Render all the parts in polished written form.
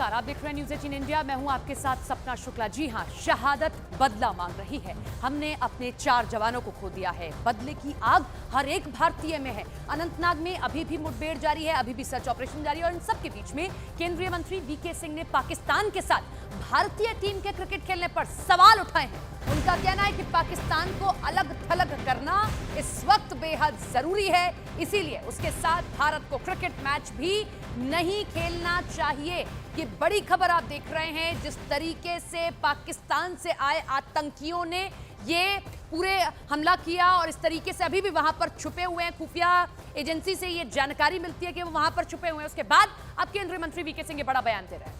नमस्कार, आप देख रहे हैं न्यूज़ 18 इंडिया। मैं हूं आपके साथ सपना शुक्ला। जी हां, शहादत बदला मांग रही है। हमने अपने 4 जवानों को खो दिया है। बदले की आग हर एक भारतीय में है। अनंतनाग में अभी भी मुठभेड़ जारी है, अभी भी सर्च ऑपरेशन जारी है और इन सब के बीच में केंद्रीय मंत्री वीके सिंह ने पाकिस्तान के साथ भारतीय टीम के क्रिकेट खेलने पर सवाल उठाए हैं। उनका कहना है कि पाकिस्तान को अलग थलग करना इस वक्त बेहद जरूरी है, इसीलिए उसके साथ भारत को क्रिकेट मैच भी नहीं खेलना चाहिए। ये बड़ी खबर आप देख रहे हैं। जिस तरीके से पाकिस्तान से आए आतंकियों ने ये पूरे हमला किया और इस तरीके से अभी भी वहां पर छुपे हुए हैं, खुफिया एजेंसी से ये जानकारी मिलती है कि वो वहां पर छुपे हुए हैं। उसके बाद अब केंद्रीय मंत्री वीके सिंह ये बड़ा बयान दे रहे हैं।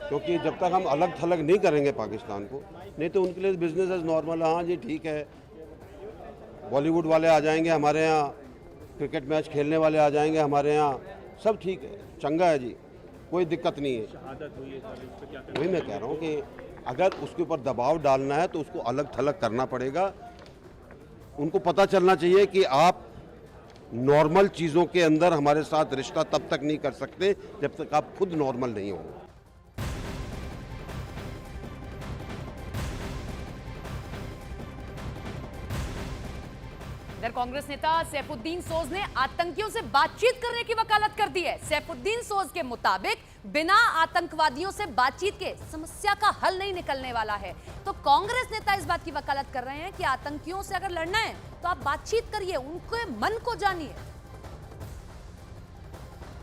क्योंकि जब तक हम अलग थलग नहीं करेंगे पाकिस्तान को, नहीं तो उनके लिए बिजनेस एज नॉर्मल। हाँ जी ठीक है, बॉलीवुड वाले आ जाएंगे हमारे यहाँ, क्रिकेट मैच खेलने वाले आ जाएंगे हमारे यहाँ, सब ठीक है, चंगा है जी, कोई दिक्कत नहीं है। वही मैं कह रहा हूँ कि अगर उसके ऊपर दबाव डालना है तो उसको अलग थलग करना पड़ेगा। उनको पता चलना चाहिए कि आप नॉर्मल चीज़ों के अंदर हमारे साथ रिश्ता तब तक नहीं कर सकते जब तक आप खुद नॉर्मल नहीं हो। कांग्रेस नेता सैफुद्दीन सोज ने आतंकियों से बातचीत करने की वकालत कर दी है। सैफुद्दीन सोज के मुताबिक बिना आतंकवादियों से बातचीत के समस्या का हल नहीं निकलने वाला है। तो कांग्रेस नेता इस बात की वकालत कर रहे हैं कि आतंकियों से अगर लड़ना है तो आप बातचीत करिए, उनके मन को जानिए।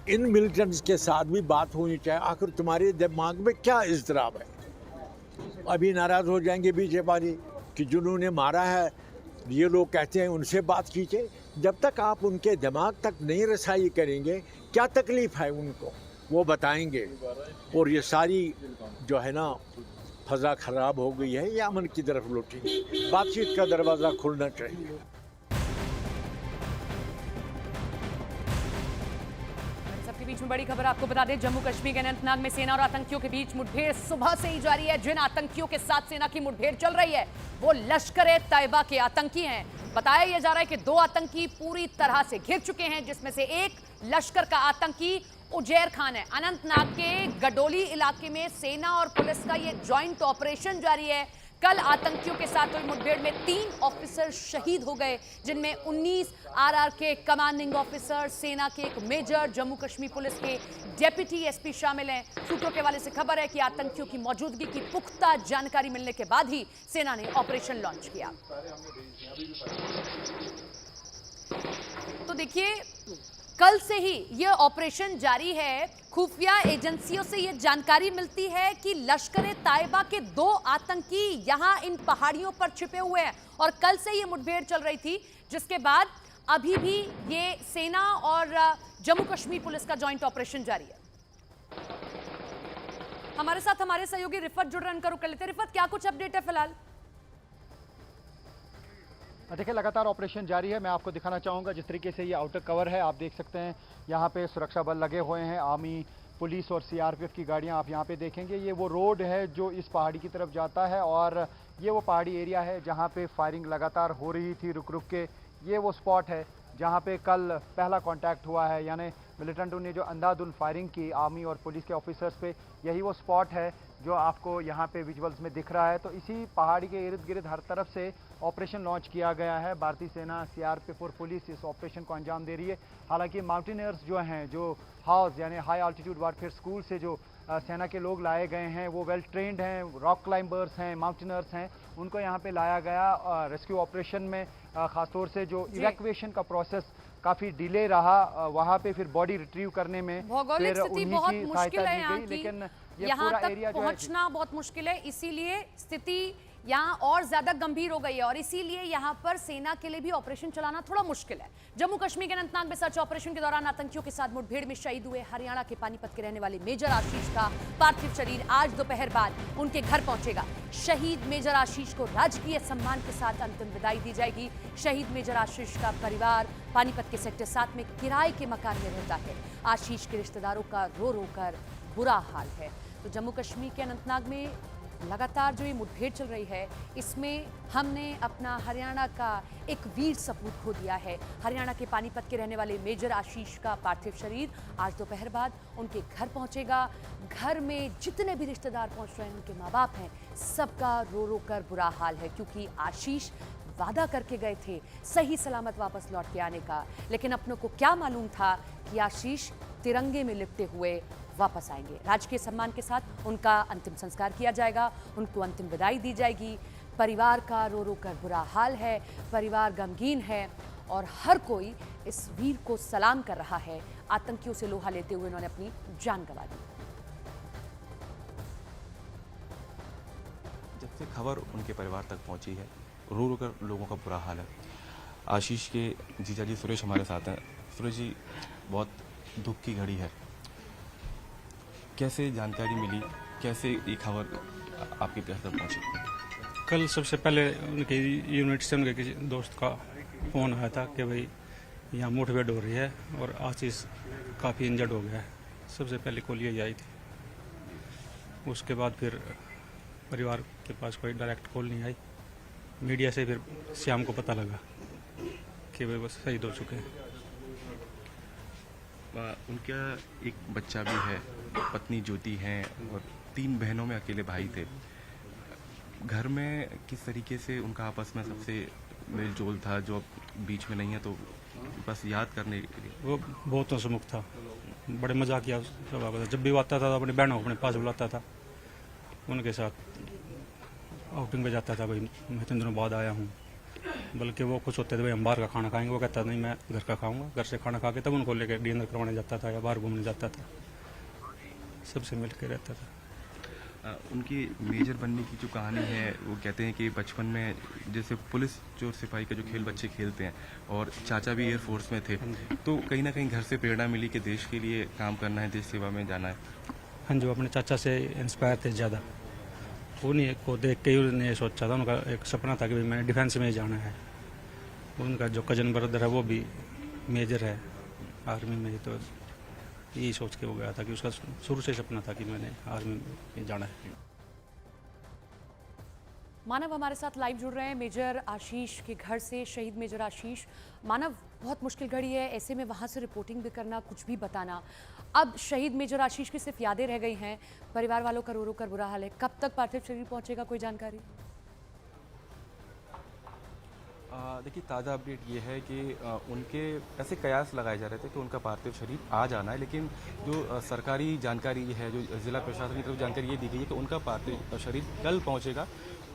इन मिलिटेंट्स के साथ भी बात होनी चाहिए। आखिर तुम्हारे दिमाग में क्या इज़्तिराब है? अभी नाराज हो जाएंगे बीजेपी कि जिन्होंने मारा है ये लोग कहते हैं उनसे बात कीजिए। जब तक आप उनके दिमाग तक नहीं रसाई करेंगे, क्या तकलीफ़ है उनको वो बताएंगे। और ये सारी जो है ना फ़ज़ा ख़राब हो गई है, ये अमन की तरफ लौटेगी। बातचीत का दरवाज़ा खुलना चाहिए। सबके बीच में बड़ी खबर आपको बता दें, जम्मू कश्मीर के अनंतनाग में सेना और आतंकियों के बीच मुठभेड़ सुबह से ही जारी है। जिन आतंकियों के साथ सेना की मुठभेड़ चल रही है वो लश्कर-ए-तैयबा के आतंकी हैं। बताया यह जा रहा है कि 2 आतंकी पूरी तरह से घिर चुके हैं, जिसमें से एक लश्कर का आतंकी उजैर खान है। अनंतनाग के गडोली इलाके में सेना और पुलिस का ये ज्वाइंट ऑपरेशन जारी है। कल आतंकियों के साथ हुई मुठभेड़ में 3 ऑफिसर शहीद हो गए, जिनमें 19 आरआर के कमांडिंग ऑफिसर, सेना के एक मेजर, जम्मू कश्मीर पुलिस के डेप्यूटी एसपी शामिल हैं। सूत्रों के हवाले से खबर है कि आतंकियों की मौजूदगी की पुख्ता जानकारी मिलने के बाद ही सेना ने ऑपरेशन लॉन्च किया। तो देखिए, कल से ही यह ऑपरेशन जारी है। खुफिया एजेंसियों से यह जानकारी मिलती है कि लश्कर-ए-तैयबा के 2 आतंकी यहां इन पहाड़ियों पर छिपे हुए हैं और कल से यह मुठभेड़ चल रही थी, जिसके बाद अभी भी ये सेना और जम्मू कश्मीर पुलिस का जॉइंट ऑपरेशन जारी है। हमारे साथ हमारे सहयोगी रिफत जुड़ रहे हैं, उनका रुख कर लेते हैं। रिफत, क्या कुछ अपडेट है फिलहाल? देखिए, लगातार ऑपरेशन जारी है। मैं आपको दिखाना चाहूँगा जिस तरीके से ये आउटर कवर है, आप देख सकते हैं यहाँ पे सुरक्षा बल लगे हुए हैं, आर्मी, पुलिस और सीआरपीएफ की गाड़ियाँ आप यहाँ पे देखेंगे। ये वो रोड है जो इस पहाड़ी की तरफ जाता है और ये वो पहाड़ी एरिया है जहाँ पे फायरिंग लगातार हो रही थी रुक रुक के। ये वो स्पॉट है जहाँ पे कल पहला कॉन्टैक्ट हुआ है, यानी मिलिटेंटों ने जो अंधाधुंध फायरिंग की आर्मी और पुलिस के ऑफिसर्स पे, यही वो स्पॉट है जो आपको यहाँ पे विजुअल्स में दिख रहा है। तो इसी पहाड़ी के इर्द गिर्द हर तरफ से ऑपरेशन लॉन्च किया गया है। भारतीय सेना, सीआरपीएफ और पुलिस इस ऑपरेशन को अंजाम दे रही है। हालांकि माउंटेनियर्स जो हैं, जो हाउस यानी हाई आल्टीट्यूड वारफेयर स्कूल से जो सेना के लोग लाए गए हैं, वो वेल ट्रेंड हैं, रॉक क्लाइंबर्स हैं, माउंटेनर्स हैं, उनको यहाँ पे लाया गया। रेस्क्यू ऑपरेशन में ख़ासतौर से जो इवैक्यूएशन का प्रोसेस काफ़ी डिले रहा, वहाँ पे फिर बॉडी रिट्रीव करने में भौगोलिक स्थिति बहुत मुश्किल है यहाँ की, लेकिन यहाँ तक पहुँचना बहुत मुश्किल है, इसीलिए स्थिति यहाँ और ज्यादा गंभीर हो गई है और इसीलिए यहाँ पर सेना के लिए भी ऑपरेशन चलाना थोड़ा मुश्किल है। जम्मू कश्मीर के अनंतनाग में सर्च ऑपरेशन के दौरान आतंकियों के साथ मुठभेड़ में शहीद हुए हरियाणा के पानीपत के रहने वाले मेजर आशीष का पार्थिव शरीर आज दोपहर बाद उनके घर पहुंचेगा। शहीद मेजर आशीष को राजकीय सम्मान के साथ अंतिम विदाई दी जाएगी। शहीद मेजर आशीष का परिवार पानीपत के सेक्टर 7 में किराए के मकान में रहता है। आशीष के रिश्तेदारों का रो रो कर बुरा हाल है। तो जम्मू कश्मीर के अनंतनाग में लगातार जो ये मुठभेड़ चल रही है, इसमें हमने अपना हरियाणा का एक वीर सपूत खो दिया है। हरियाणा के पानीपत के रहने वाले मेजर आशीष का पार्थिव शरीर आज दोपहर बाद उनके घर पहुंचेगा। घर में जितने भी रिश्तेदार पहुंच रहे हैं, उनके माँ बाप हैं, सबका रो रो कर बुरा हाल है, क्योंकि आशीष वादा करके गए थे सही सलामत वापस लौट के आने का। लेकिन अपनों को क्या मालूम था कि आशीष तिरंगे में लिपटे हुए वापस आएंगे। राजकीय सम्मान के साथ उनका अंतिम संस्कार किया जाएगा, उनको अंतिम विदाई दी जाएगी। परिवार का रो रो कर बुरा हाल है, परिवार गमगीन है और हर कोई इस वीर को सलाम कर रहा है। आतंकियों से लोहा लेते हुए उन्होंने अपनी जान गंवा दी। जब से खबर उनके परिवार तक पहुंची है, रो रो कर लोगों का बुरा हाल है। आशीष के जीजा जी सुरेश हमारे साथ हैं। सुरेश जी, बहुत दुख की घड़ी है, कैसे जानकारी मिली, कैसे ये खबर आपके पास तक पहुंची? कल सबसे पहले उनके यूनिट से उनके किसी दोस्त का फ़ोन आया था कि भाई यहाँ मुठभेड़ हो रही है और आशीष काफ़ी इंजर्ड हो गया है। सबसे पहले कॉल यही आई थी। उसके बाद फिर परिवार के पास कोई डायरेक्ट कॉल नहीं आई। मीडिया से फिर शाम को पता लगा कि भाई बस शहीद हो चुके हैं। उनका एक बच्चा भी है, पत्नी ज्योति हैं और 3 बहनों में अकेले भाई थे। घर में किस तरीके से उनका आपस में सबसे मेल जोल था, जो अब बीच में नहीं है, तो बस याद करने के लिए? वो बहुत हंसमुख था, बड़े मजाकिया स्वभाव था। जब भी वो आता था तो अपनी बहनों को अपने पास बुलाता था, उनके साथ आउटिंग पे जाता था। भाई मैं 3 दिनों बाद आया हूँ, बल्कि वो खुश होते थे भाई हम बाहर का खाना खाएंगे। वो कहता नहीं, मैं घर का खाऊंगा। घर से खाना खा के तब उनको लेकर डिनर करवाने जाता था या बाहर घूमने जाता था। सबसे मिल के रहता था। उनकी मेजर बनने की जो कहानी है, वो कहते हैं कि बचपन में जैसे पुलिस चोर सिपाही का जो खेल बच्चे खेलते हैं, और चाचा भी एयरफोर्स में थे, तो कहीं ना कहीं घर से प्रेरणा मिली कि देश के लिए काम करना है, देश सेवा में जाना है। हाँ जी, वो अपने चाचा से इंस्पायर थे ज़्यादा। उन्हीं को देख के ही उन्होंने ये सोचा था, उनका एक सपना था कि भाई मैंने डिफेंस में ही जाना है। उनका जो कजन ब्रदर है वो भी मेजर है आर्मी में, तो यही सोच के वो गया था कि उसका शुरू से सपना था कि मैंने आर्मी में जाना है। मानव हमारे साथ लाइव जुड़ रहे हैं मेजर आशीष के घर से। शहीद मेजर आशीष, मानव बहुत मुश्किल घड़ी है, ऐसे में वहाँ से रिपोर्टिंग भी करना, कुछ भी बताना। अब शहीद मेजर आशीष की सिर्फ यादें रह गई हैं, परिवार वालों का रो रो कर बुरा हाल है। कब तक पार्थिव शरीर पहुंचेगा, कोई जानकारी? देखिए, ताज़ा अपडेट ये है कि उनके ऐसे कयास लगाए जा रहे थे कि उनका पार्थिव शरीर आ जाना है, लेकिन जो सरकारी जानकारी है, जो जिला प्रशासन की तरफ जानकारी ये दी गई है कि उनका पार्थिव शरीर कल पहुंचेगा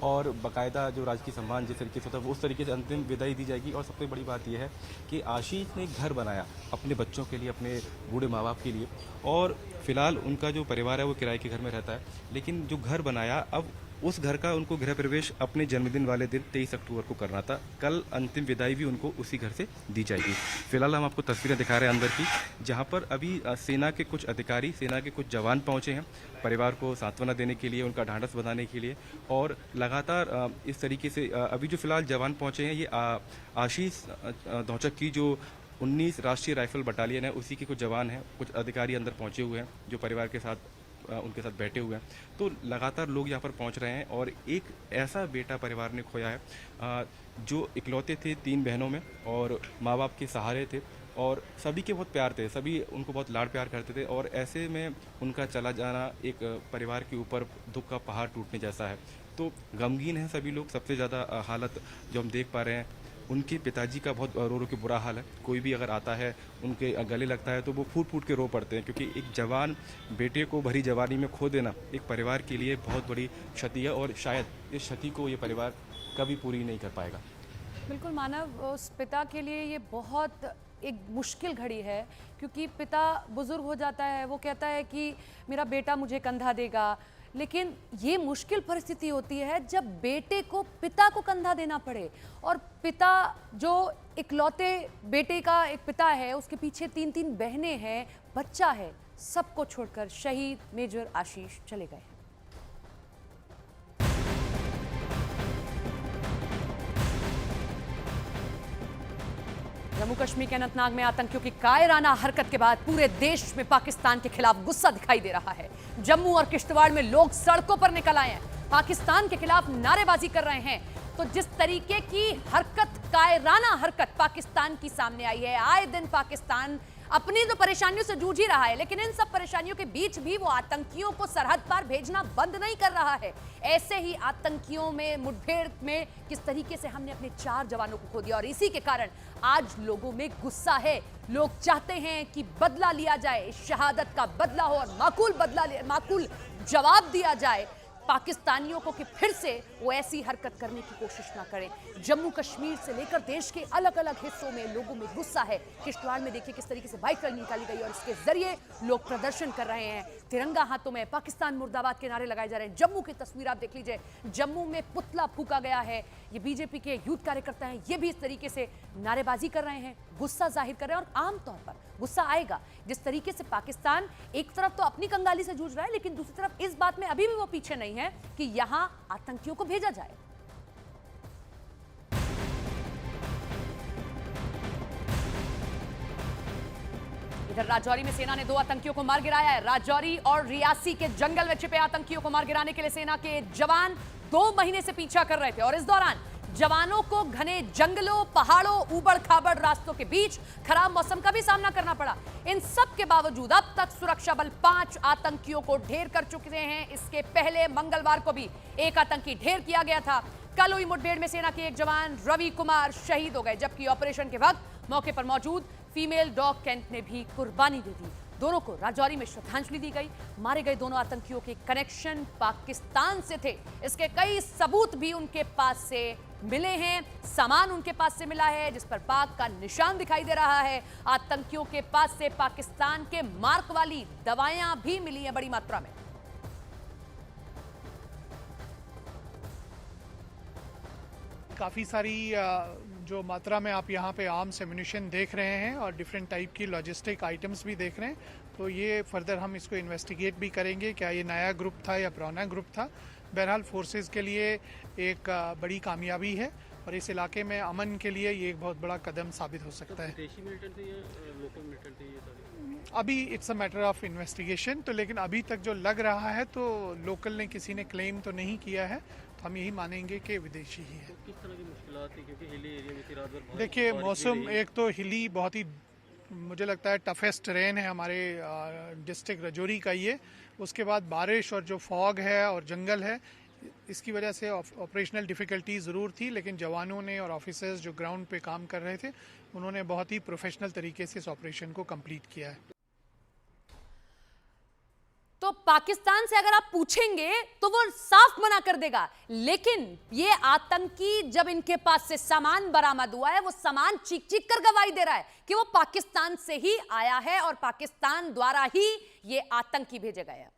और बाकायदा जो राजकीय सम्मान जिस तरीके से होता है वो उस तरीके से अंतिम विदाई दी जाएगी। और सबसे बड़ी बात यह है कि आशीष ने एक घर बनाया अपने बच्चों के लिए, अपने बूढ़े माँ बाप के लिए, और फिलहाल उनका जो परिवार है वो किराए के घर में रहता है, लेकिन जो घर बनाया, अब उस घर का उनको गृह प्रवेश अपने जन्मदिन वाले दिन 23 अक्टूबर को करना था। कल अंतिम विदाई भी उनको उसी घर से दी जाएगी। फिलहाल हम आपको तस्वीरें दिखा रहे हैं अंदर की, जहां पर अभी सेना के कुछ अधिकारी, सेना के कुछ जवान पहुंचे हैं परिवार को सांत्वना देने के लिए, उनका ढांढस बंधाने के लिए। और लगातार इस तरीके से अभी जो फिलहाल जवान पहुंचे हैं, ये आशीष धौचक की जो 19 राष्ट्रीय राइफल बटालियन है, उसी के कुछ जवान हैं। कुछ अधिकारी अंदर पहुंचे हुए हैं जो परिवार के साथ उनके साथ बैठे हुए हैं। तो लगातार लोग यहाँ पर पहुँच रहे हैं। और एक ऐसा बेटा परिवार ने खोया है जो इकलौते थे 3 बहनों में, और माँ बाप के सहारे थे, और सभी के बहुत प्यार थे, सभी उनको बहुत लाड प्यार करते थे। और ऐसे में उनका चला जाना एक परिवार के ऊपर दुख का पहाड़ टूटने जैसा है। तो गमगीन हैं सभी लोग। सबसे ज़्यादा हालत जो हम देख पा रहे हैं, उनके पिताजी का बहुत रो रो के बुरा हाल है। कोई भी अगर आता है, उनके गले लगता है, तो वो फूट फूट के रो पड़ते हैं, क्योंकि एक जवान बेटे को भरी जवानी में खो देना एक परिवार के लिए बहुत बड़ी क्षति है, और शायद इस क्षति को ये परिवार कभी पूरी नहीं कर पाएगा। बिल्कुल मानव, उस पिता के लिए ये बहुत एक मुश्किल घड़ी है, क्योंकि पिता बुजुर्ग हो जाता है, वो कहता है कि मेरा बेटा मुझे कंधा देगा, लेकिन ये मुश्किल परिस्थिति होती है जब बेटे को पिता को कंधा देना पड़े। और पिता जो इकलौते बेटे का एक पिता है, उसके पीछे 3-3 बहनें हैं, बच्चा है, सबको छोड़कर शहीद मेजर आशीष चले गए। जम्मू कश्मीर के अनंतनाग में आतंकियों की कायराना हरकत के बाद पूरे देश में पाकिस्तान के खिलाफ गुस्सा दिखाई दे रहा है। जम्मू और किश्तवाड़ में लोग सड़कों पर निकल आए हैं। पाकिस्तान के खिलाफ नारेबाजी कर रहे हैं। तो जिस तरीके की हरकत, कायराना हरकत पाकिस्तान की सामने आई है, आए दिन पाकिस्तान अपनी तो परेशानियों से जूझ ही रहा है, लेकिन इन सब परेशानियों के बीच भी वो आतंकियों को सरहद पार भेजना बंद नहीं कर रहा है। ऐसे ही आतंकियों में मुठभेड़ में किस तरीके से हमने अपने 4 जवानों को खो दिया, और इसी के कारण आज लोगों में गुस्सा है। लोग चाहते हैं कि बदला लिया जाए, शहादत का बदला हो और माकूल जवाब दिया जाए पाकिस्तानियों को कि फिर से वो ऐसी हरकत करने की कोशिश ना करें। जम्मू कश्मीर से लेकर देश के अलग अलग हिस्सों में लोगों में गुस्सा है। किश्तवाड़ में देखिए किस तरीके से बाइक रैली निकाली गई और इसके जरिए लोग प्रदर्शन कर रहे हैं, तिरंगा हाथों में, पाकिस्तान मुर्दाबाद के नारे लगाए जा रहे हैं। जम्मू की तस्वीर आप देख लीजिए, जम्मू में पुतला फूका गया है। ये बीजेपी के यूथ कार्यकर्ता हैं, ये भी इस तरीके से नारेबाजी कर रहे हैं, गुस्सा जाहिर कर रहे हैं। और आमतौर पर गुस्सा आएगा जिस तरीके से पाकिस्तान एक तरफ तो अपनी कंगाली से जूझ रहा है, लेकिन दूसरी तरफ इस बात में अभी भी वो पीछे नहीं है कि यहां आतंकियों को भेजा जाए। इधर राजौरी में सेना ने 2 आतंकियों को मार गिराया है। राजौरी और रियासी के जंगल में छिपे आतंकियों को मार गिराने के लिए सेना के जवान 2 महीने से पीछा कर रहे थे, और इस दौरान जवानों को घने जंगलों, पहाड़ों, ऊबड़-खाबड़ रास्तों के बीच खराब मौसम का भी सामना करना पड़ा। इन सब के बावजूद अब तक सुरक्षा बल 5 आतंकियों को ढेर कर चुके हैं। इसके पहले मंगलवार को भी एक आतंकी ढेर किया गया था। कल हुई मुठभेड़ में सेना के एक जवान रवि कुमार शहीद हो गए, जबकि ऑपरेशन के वक्त मौके पर मौजूद फीमेल डॉग कैंट ने भी कुर्बानी दे दी। दोनों को राजौरी में श्रद्धांजलि दी गई। मारे गए दोनों आतंकियों के कनेक्शन पाकिस्तान से थे, इसके कई सबूत भी उनके पास से मिले हैं। सामान उनके पास से मिला है जिस पर पाक का निशान दिखाई दे रहा है। आतंकियों के पास से पाकिस्तान के मार्क वाली दवाएं भी मिली हैं बड़ी मात्रा में। काफ़ी सारी जो मात्रा में आप यहाँ पे आर्म्स एम्यूनिशन देख रहे हैं और डिफरेंट टाइप की लॉजिस्टिक आइटम्स भी देख रहे हैं, तो ये फर्दर हम इसको इन्वेस्टिगेट भी करेंगे, क्या ये नया ग्रुप था या पुराना ग्रुप था। बहरहाल फोर्सेस के लिए एक बड़ी कामयाबी है और इस इलाके में अमन के लिए ये एक बहुत बड़ा कदम साबित हो सकता है। अभी it's a matter of investigation, तो लेकिन अभी तक जो लग रहा है तो लोकल ने किसी ने क्लेम तो नहीं किया है, तो हम यही मानेंगे कि विदेशी ही है। किस तरह की मुश्किलात थी, क्योंकि हिली एरिया में थी रात भर? देखिए मौसम, एक तो हिली बहुत ही मुझे लगता है टफेस्ट टेरेन है हमारे डिस्ट्रिक्ट राजौरी का ये, उसके बाद बारिश और जो फॉग है और जंगल है, इसकी वजह से ऑपरेशनल डिफ़िकल्टी ज़रूर थी, लेकिन जवानों ने और ऑफिसर्स जो ग्राउंड पे काम कर रहे थे उन्होंने बहुत ही प्रोफेशनल तरीके से इस ऑपरेशन को कंप्लीट किया है। तो पाकिस्तान से अगर आप पूछेंगे तो वो साफ मना कर देगा, लेकिन ये आतंकी जब इनके पास से सामान बरामद हुआ है, वो सामान चीख चीख कर गवाही दे रहा है कि वो पाकिस्तान से ही आया है और पाकिस्तान द्वारा ही ये आतंकी भेजे गए हैं।